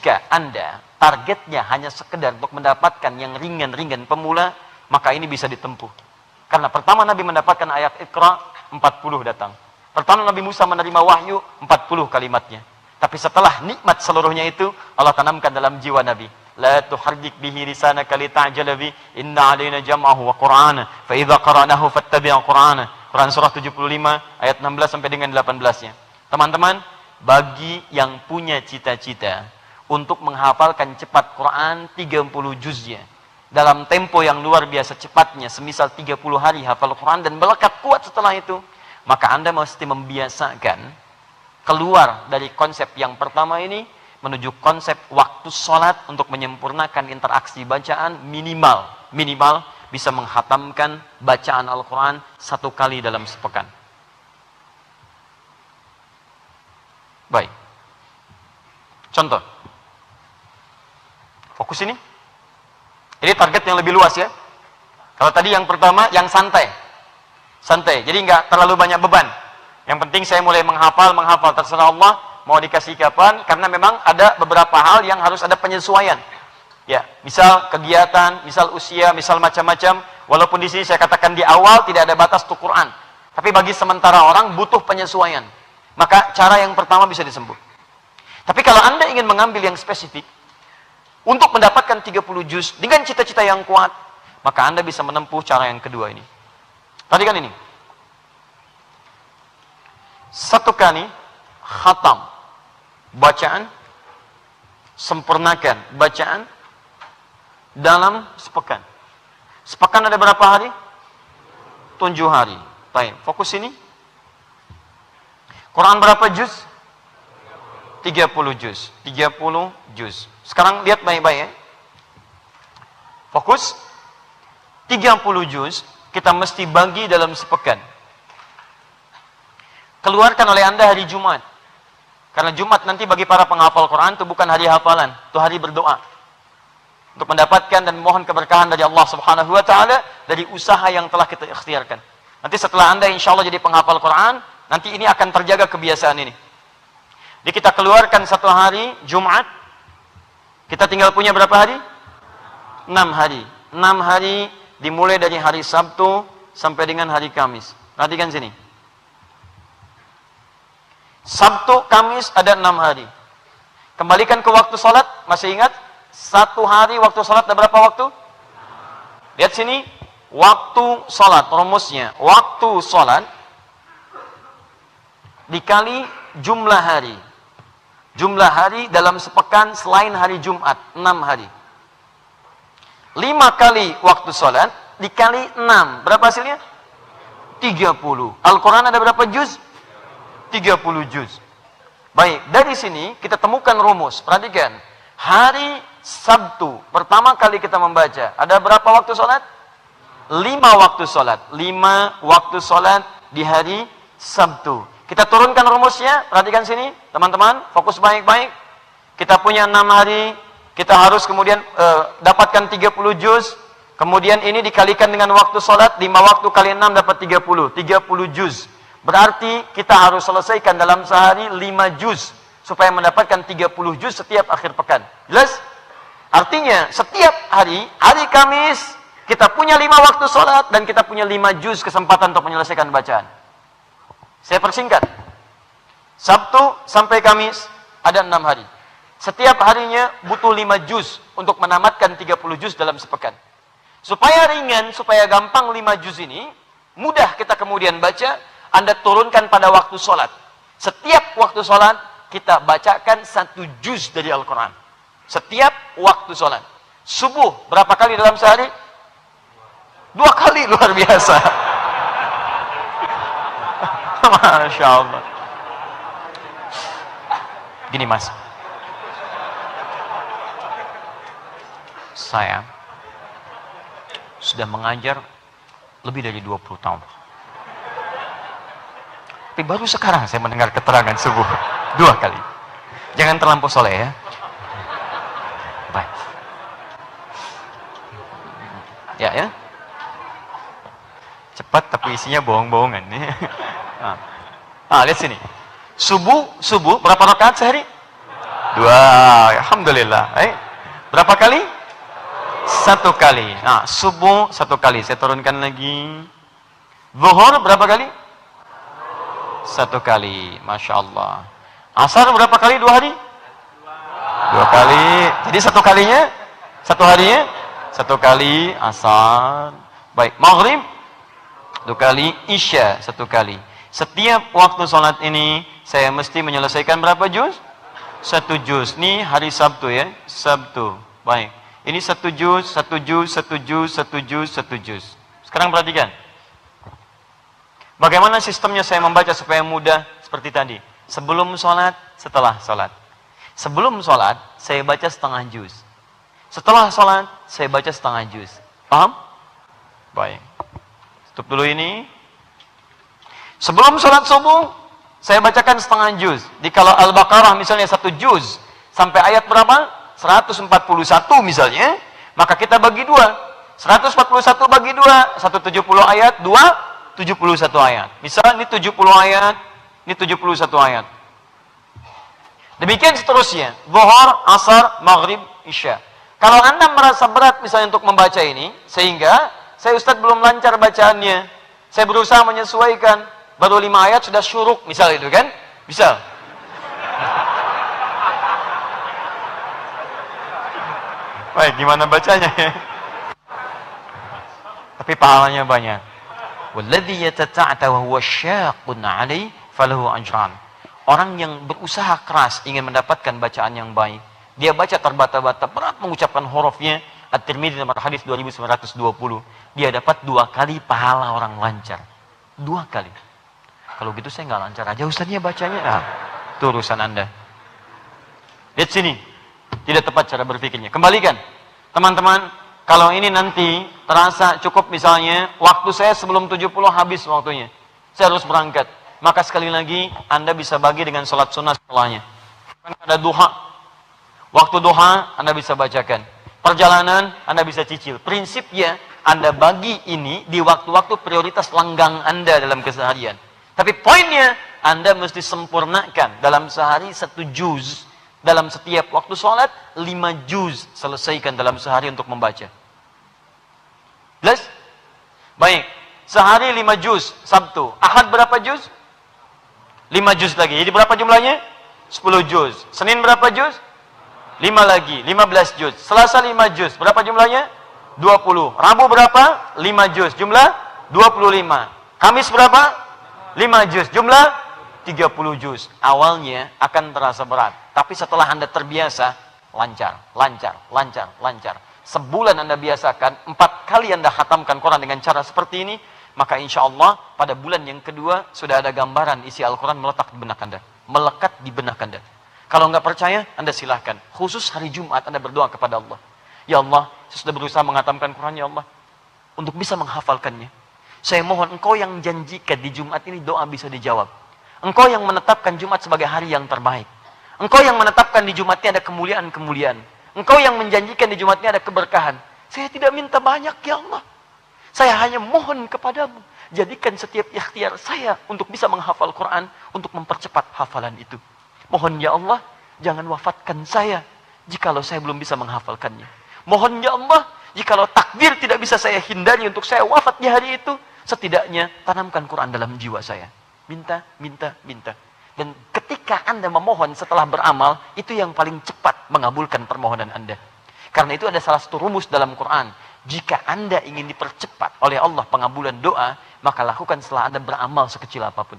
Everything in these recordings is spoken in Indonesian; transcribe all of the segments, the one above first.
jika Anda targetnya hanya sekedar untuk mendapatkan yang ringan-ringan pemula, maka ini bisa ditempuh. Karena pertama Nabi mendapatkan ayat Iqra, 40 datang. Pertama Nabi Musa menerima wahyu, 40 kalimatnya. Tapi setelah nikmat seluruhnya itu, Allah tanamkan dalam jiwa Nabi. La tuharrik bihi lisanaka lita'jala bi, inna 'alaina jam'ahu wa qur'ana, fa idza qara'nahu fattabi' qur'ana. Quran surah 75 ayat 16 sampai dengan 18-nya. Teman-teman, bagi yang punya cita-cita untuk menghafalkan cepat Quran 30 juznya dalam tempo yang luar biasa cepatnya, semisal 30 hari hafal Quran dan melekat kuat setelah itu, maka Anda mesti membiasakan keluar dari konsep yang pertama ini menuju konsep waktu sholat untuk menyempurnakan interaksi bacaan minimal bisa menghatamkan bacaan Al-Quran 1 kali dalam sepekan. Baik, contoh fokus ini target yang lebih luas ya. Kalau tadi yang pertama yang santai, jadi nggak terlalu banyak beban. Yang penting saya mulai menghafal, terserah Allah mau dikasih kapan, karena memang ada beberapa hal yang harus ada penyesuaian. Ya, misal kegiatan, misal usia, misal macam-macam. Walaupun di sini saya katakan di awal tidak ada batas untuk Quran, tapi bagi sementara orang butuh penyesuaian. Maka cara yang pertama bisa disembuh. Tapi kalau Anda ingin mengambil yang spesifik untuk mendapatkan 30 juz dengan cita-cita yang kuat, maka Anda bisa menempuh cara yang kedua ini. Tadi kan ini 1 kali khatam bacaan, sempurnakan bacaan dalam sepekan. Sepekan ada berapa hari? 7 hari. Baik, fokus ini. Quran berapa juz? 30 juz. 30 juz. Sekarang lihat baik-baik ya. Fokus. 30 juz kita mesti bagi dalam sepekan. Keluarkan oleh Anda hari Jumat. Karena Jumat nanti bagi para penghafal Quran itu bukan hari hafalan, itu hari berdoa. Untuk mendapatkan dan mohon keberkahan dari Allah Subhanahu wa taala dari usaha yang telah kita ikhtiarkan. Nanti setelah Anda insya Allah jadi penghafal Quran, nanti ini akan terjaga kebiasaan ini. Jadi kita keluarkan 1 hari Jumat. Kita tinggal punya berapa hari? 6 hari. 6 hari dimulai dari hari Sabtu sampai dengan hari Kamis. Perhatikan sini. Sabtu, Kamis ada 6 hari. Kembalikan ke waktu sholat, masih ingat? 1 hari waktu sholat ada berapa waktu? Lihat sini, waktu sholat, rumusnya. Waktu sholat dikali jumlah hari. Jumlah hari dalam sepekan selain hari Jumat, 6 hari. 5 kali waktu sholat dikali 6, berapa hasilnya? 30. Al-Quran ada berapa juz? 30 juz. Baik, dari sini kita temukan rumus. Perhatikan, hari Sabtu pertama kali kita membaca, ada berapa waktu sholat? 5 waktu sholat. 5 waktu sholat di hari Sabtu. Kita turunkan rumusnya. Perhatikan sini teman-teman, fokus baik-baik. Kita punya 6 hari, kita harus kemudian dapatkan 30 juz. Kemudian ini dikalikan dengan waktu sholat, 5 waktu kali 6 dapat 30 juz. Berarti kita harus selesaikan dalam sehari 5 juz supaya mendapatkan 30 juz setiap akhir pekan. Jelas? Artinya setiap hari Kamis kita punya 5 waktu sholat dan kita punya 5 juz kesempatan untuk menyelesaikan bacaan. Saya persingkat. Sabtu sampai Kamis ada 6 hari. Setiap harinya butuh 5 juz untuk menamatkan 30 juz dalam sepekan. Supaya ringan, supaya gampang 5 juz ini, mudah kita kemudian baca, Anda turunkan pada waktu sholat. Setiap waktu sholat, kita bacakan 1 juz dari Al-Quran. Setiap waktu sholat. Subuh, berapa kali dalam sehari? 2 kali, luar biasa. Masya Allah. Gini mas, saya sudah mengajar lebih dari 20 tahun. Tapi baru sekarang saya mendengar keterangan subuh 2 kali. Jangan terlampau soleh ya. Baik. Ya. Cepat tapi isinya bohong-bohongan. Lihat sini. Subuh berapa rakaat sehari? Dua. Alhamdulillah. Berapa kali? Satu kali. Nah, subuh satu kali. Saya turunkan lagi. Zuhur berapa kali? Satu kali. Masya Allah. Asar berapa kali 2 hari? 2 kali. Jadi satu kalinya, satu harinya, satu kali asar. Baik. Maghrib 2 kali. Isya 1 kali. Setiap waktu sholat ini saya mesti menyelesaikan berapa juz? 1 juz. Ini hari Sabtu ya. Sabtu. Baik. Ini 1 juz, 1 juz, 1 juz, 1 juz, 1 juz. Sekarang perhatikan. Bagaimana sistemnya saya membaca supaya mudah seperti tadi. Sebelum sholat, setelah sholat. Sebelum sholat, saya baca setengah juz. Setelah sholat, saya baca setengah juz. Paham? Baik. Tutup dulu ini. Sebelum sholat subuh, saya bacakan setengah juz. Di kalau Al-Baqarah misalnya 1 juz, sampai ayat berapa? 141 misalnya, maka kita bagi 2. 141 bagi 2, 170 ayat, 271 ayat. Misal ini 70 ayat, ini 71 ayat. Demikian seterusnya. Zuhur, asar, maghrib, isya. Kalau Anda merasa berat misalnya untuk membaca ini, sehingga saya Ustadz belum lancar bacaannya, saya berusaha menyesuaikan, baru 5 ayat sudah syuruk, misal itu kan? Bisa. Baik, gimana bacanya ya? Tapi pahalanya banyak. Walladzi yatata'ata wa huwa syaqqun 'alaihi falahu ajran. Orang yang berusaha keras ingin mendapatkan bacaan yang baik, dia baca terbata-bata, berat mengucapkan hurufnya. At-Tirmidzi nomor hadis 2920. Dia dapat 2 kali pahala orang lancar. 2 kali. Kalau gitu saya nggak lancar aja Ustaznya bacanya. Nah, itu urusan Anda. Lihat sini. Tidak tepat cara berpikirnya. Kembalikan. Teman-teman, kalau ini nanti terasa cukup misalnya, waktu saya sebelum 70 habis waktunya. Saya harus berangkat. Maka sekali lagi, Anda bisa bagi dengan sholat sunnah setelahnya. Kan ada duha. Waktu duha, Anda bisa bacakan. Perjalanan, Anda bisa cicil. Prinsipnya, Anda bagi ini di waktu-waktu prioritas langgang Anda dalam keseharian. Tapi poinnya, Anda mesti sempurnakan dalam sehari 1 juz. Dalam setiap waktu sholat, 5 juz selesaikan dalam sehari untuk membaca. Jelas? Baik. Sehari 5 juz, Sabtu. Ahad berapa juz? 5 juz lagi. Jadi berapa jumlahnya? 10 juz. Senin berapa juz? 5 lagi, 15 juz. Selasa 5 juz. Berapa jumlahnya? 20. Rabu berapa? 5 juz. Jumlah 25. Kamis berapa? 5 juz. Jumlah 30 juz. Awalnya akan terasa berat. Tapi setelah Anda terbiasa, lancar, lancar, lancar, lancar. Sebulan Anda biasakan, 4 kali Anda khatamkan Quran dengan cara seperti ini, maka insya Allah pada bulan yang kedua sudah ada gambaran isi Al-Quran melekat di benak Anda. Melekat di benak Anda. Kalau nggak percaya, Anda silahkan. Khusus hari Jumat Anda berdoa kepada Allah. Ya Allah, saya sudah berusaha menghatamkan Quran, ya Allah. Untuk bisa menghafalkannya. Saya mohon Engkau yang janjikan di Jumat ini doa bisa dijawab. Engkau yang menetapkan Jumat sebagai hari yang terbaik. Engkau yang menetapkan di Jumat ini ada kemuliaan-kemuliaan. Engkau yang menjanjikan di Jumat ini ada keberkahan. Saya tidak minta banyak, ya Allah. Saya hanya mohon kepadamu. Jadikan setiap ikhtiar saya untuk bisa menghafal Quran, untuk mempercepat hafalan itu. Mohon ya Allah, jangan wafatkan saya jikalau saya belum bisa menghafalkannya. Mohon ya Allah, jikalau takdir tidak bisa saya hindari untuk saya wafat di hari itu, setidaknya tanamkan Quran dalam jiwa saya. Minta, minta, minta. Dan ketika Anda memohon setelah beramal, itu yang paling cepat mengabulkan permohonan Anda. Karena itu ada salah satu rumus dalam Quran. Jika Anda ingin dipercepat oleh Allah pengabulan doa, maka lakukan setelah Anda beramal sekecil apapun.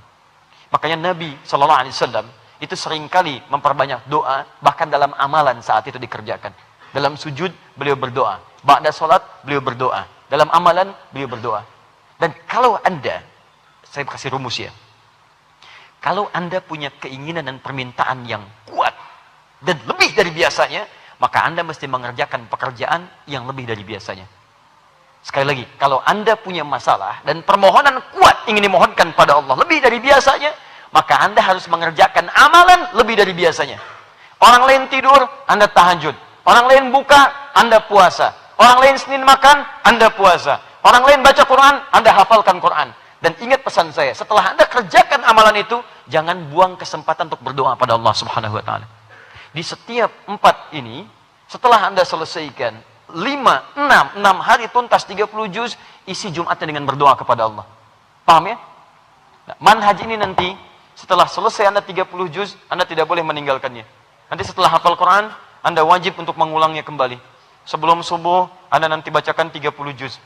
Makanya Nabi SAW itu seringkali memperbanyak doa, bahkan dalam amalan saat itu dikerjakan. Dalam sujud, beliau berdoa. Ba'da sholat, beliau berdoa. Dalam amalan, beliau berdoa. Dan kalau Anda, saya kasih rumus ya, kalau Anda punya keinginan dan permintaan yang kuat dan lebih dari biasanya, maka Anda mesti mengerjakan pekerjaan yang lebih dari biasanya. Sekali lagi, kalau Anda punya masalah dan permohonan kuat ingin dimohonkan pada Allah lebih dari biasanya, maka Anda harus mengerjakan amalan lebih dari biasanya. Orang lain tidur, Anda tahajud. Orang lain buka, Anda puasa. Orang lain Senin makan, Anda puasa. Orang lain baca Quran, Anda hafalkan Quran. Dan ingat pesan saya, setelah Anda kerjakan amalan itu, jangan buang kesempatan untuk berdoa pada Allah Subhanahu wa taala. di setiap 4 ini, setelah Anda selesaikan 6 hari tuntas 30 juz, isi Jumatnya dengan berdoa kepada Allah. Paham ya? Nah, manhaj ini nanti, setelah selesai Anda 30 juz, Anda tidak boleh meninggalkannya. Nanti setelah hafal Quran, Anda wajib untuk mengulangnya kembali. Sebelum subuh, Anda nanti bacakan 30 juz.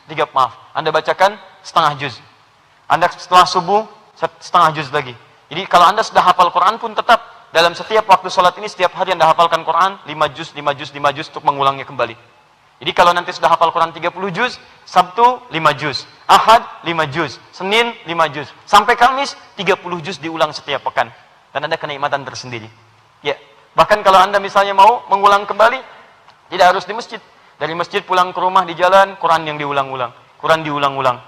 Anda bacakan setengah juz. Anda setelah subuh, setengah juz lagi. Jadi kalau Anda sudah hafal Quran pun tetap dalam setiap waktu sholat ini, setiap hari Anda hafalkan Quran 5 juz, 5 juz, 5 juz untuk mengulangnya kembali. Jadi kalau nanti sudah hafal Quran 30 juz, Sabtu 5 juz, Ahad 5 juz, Senin 5 juz, sampai Kamis 30 juz diulang setiap pekan. Dan ada kenikmatan tersendiri. Ya, bahkan kalau Anda misalnya mau mengulang kembali, tidak harus di masjid. Dari masjid pulang ke rumah di jalan, Quran yang diulang-ulang. Quran diulang-ulang.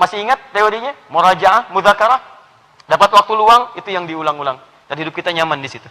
Masih ingat teorinya? Murajaah, mudzakarah. Dapat waktu luang, itu yang diulang-ulang. Dan hidup kita nyaman di situ.